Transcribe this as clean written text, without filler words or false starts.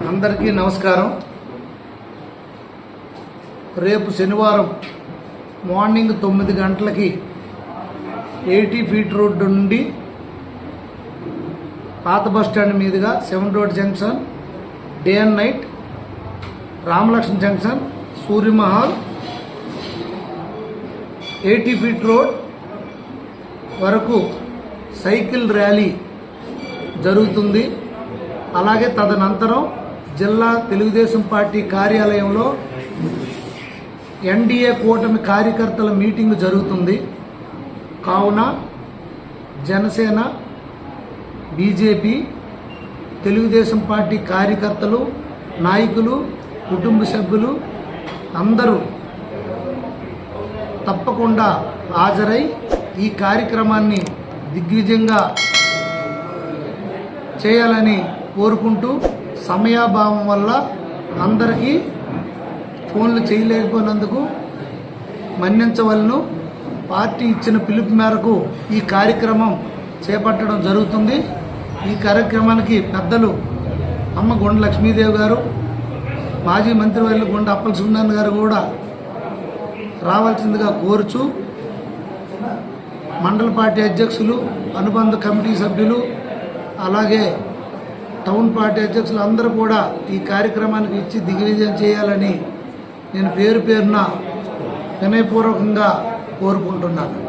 అందరికీ నమస్కారం. రేపు శనివారం మార్నింగ్ 9 గంటలకి 80 ఫీట్ రోడ్డు నుండి పాత బస్టాండ్ మీదుగా 7 road junction, day and night, Ramalakshmana junction, Suryamahal, 80 feet road వరకు సైకిల్ ర్యాలీ జరుగుతుంది. అలాగే తదనంతరం జిల్లా తెలుగుదేశం పార్టీ కార్యాలయంలో ఎన్డీఏ కూటమి కార్యకర్తల మీటింగ్ జరుగుతుంది. కావున జనసేన, బీజేపీ, తెలుగుదేశం పార్టీ కార్యకర్తలు, నాయకులు, కుటుంబ సభ్యులు అందరూ తప్పకుండా హాజరై ఈ కార్యక్రమాన్ని దిగ్విజయంగా చేయాలని కోరుకుంటూ, సమయాభావం వల్ల అందరికీ ఫోన్లు చేయలేకపోయినందుకు మన్నించవలను. పార్టీ ఇచ్చిన పిలుపు మేరకు ఈ కార్యక్రమం చేపట్టడం జరుగుతుంది. ఈ కార్యక్రమానికి పెద్దలు అమ్మ గుండ లక్ష్మీదేవి గారు, మాజీ మంత్రివర్యులు గుండ అప్పల సుబ్రహ్మణ్యం గారు కూడా రావాల్సిందిగా కోరుచు, మండల పార్టీ అధ్యక్షులు, అనుబంధ కమిటీ సభ్యులు, అలాగే టౌన్ పార్టీ అధ్యక్షులు అందరూ కూడా ఈ కార్యక్రమానికి ఇచ్చి దిగ్విజయం చేయాలని నేను పేరు పేరున వినయపూర్వకంగా కోరుకుంటున్నాను.